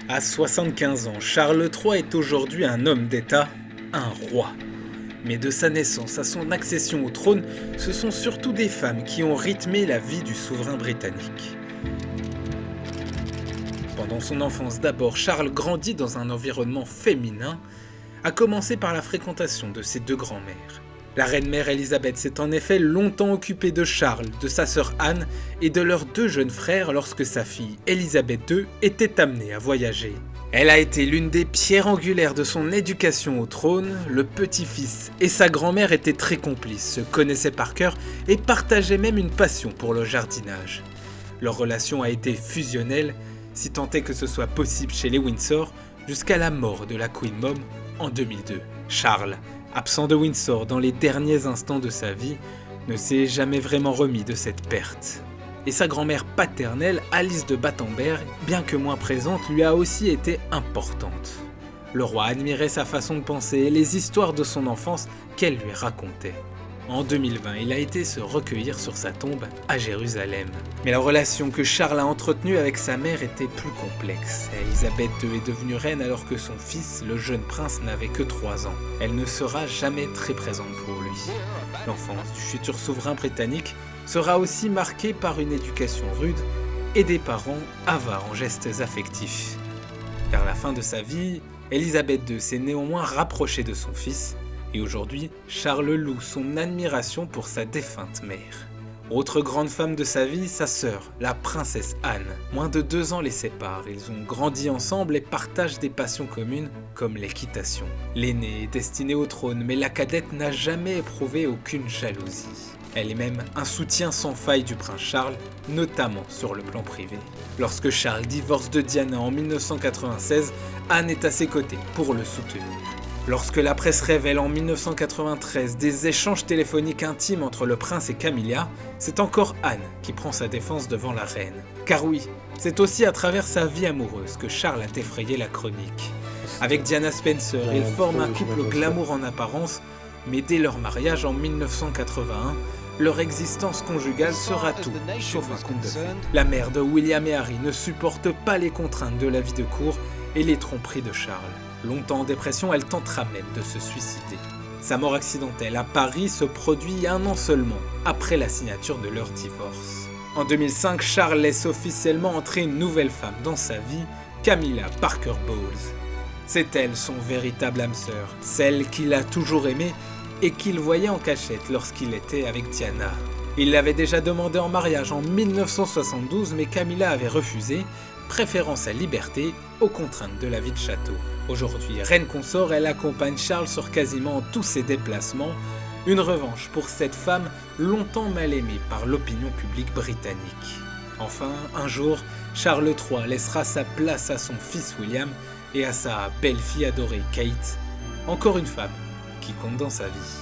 À 75 ans, Charles III est aujourd'hui un homme d'État, un roi. Mais de sa naissance à son accession au trône, ce sont surtout des femmes qui ont rythmé la vie du souverain britannique. Pendant son enfance d'abord, Charles grandit dans un environnement féminin, à commencer par la fréquentation de ses deux grands-mères. La reine-mère Élisabeth s'est en effet longtemps occupée de Charles, de sa sœur Anne et de leurs deux jeunes frères lorsque sa fille Élisabeth II était amenée à voyager. Elle a été l'une des pierres angulaires de son éducation au trône. Le petit-fils et sa grand-mère étaient très complices, se connaissaient par cœur et partageaient même une passion pour le jardinage. Leur relation a été fusionnelle, si tant est que ce soit possible chez les Windsor, jusqu'à la mort de la Queen Mom en 2002. Charles, absent de Windsor dans les derniers instants de sa vie, ne s'est jamais vraiment remis de cette perte. Et sa grand-mère paternelle, Alice de Battenberg, bien que moins présente, lui a aussi été importante. Le roi admirait sa façon de penser et les histoires de son enfance qu'elle lui racontait. En 2020, il a été se recueillir sur sa tombe à Jérusalem. Mais la relation que Charles a entretenue avec sa mère était plus complexe. Élisabeth II est devenue reine alors que son fils, le jeune prince, n'avait que 3 ans. Elle ne sera jamais très présente pour lui. L'enfance du futur souverain britannique sera aussi marquée par une éducation rude et des parents avares en gestes affectifs. Vers la fin de sa vie, Élisabeth II s'est néanmoins rapprochée de son fils, et aujourd'hui, Charles loue son admiration pour sa défunte mère. Autre grande femme de sa vie, sa sœur, la princesse Anne. Moins de 2 ans les séparent, ils ont grandi ensemble et partagent des passions communes comme l'équitation. L'aînée est destinée au trône, mais la cadette n'a jamais éprouvé aucune jalousie. Elle est même un soutien sans faille du prince Charles, notamment sur le plan privé. Lorsque Charles divorce de Diana en 1996, Anne est à ses côtés pour le soutenir. Lorsque la presse révèle en 1993 des échanges téléphoniques intimes entre le prince et Camilla, c'est encore Anne qui prend sa défense devant la reine. Car oui, c'est aussi à travers sa vie amoureuse que Charles a défrayé la chronique. Avec Diana Spencer, ils forment un couple glamour en apparence, mais dès leur mariage en 1981, leur existence conjugale sera tout, sauf un conte de fées. La mère de William et Harry ne supporte pas les contraintes de la vie de cour et les tromperies de Charles. Longtemps en dépression, elle tentera même de se suicider. Sa mort accidentelle à Paris se produit 1 an seulement après la signature de leur divorce. En 2005, Charles laisse officiellement entrer une nouvelle femme dans sa vie, Camilla Parker Bowles. C'est elle son véritable âme sœur, celle qu'il a toujours aimée et qu'il voyait en cachette lorsqu'il était avec Diana. Il l'avait déjà demandé en mariage en 1972, mais Camilla avait refusé, préférant sa liberté aux contraintes de la vie de château. Aujourd'hui, reine consort, elle accompagne Charles sur quasiment tous ses déplacements, une revanche pour cette femme longtemps mal aimée par l'opinion publique britannique. Enfin, un jour, Charles III laissera sa place à son fils William et à sa belle-fille adorée Kate, encore une femme qui compte dans sa vie.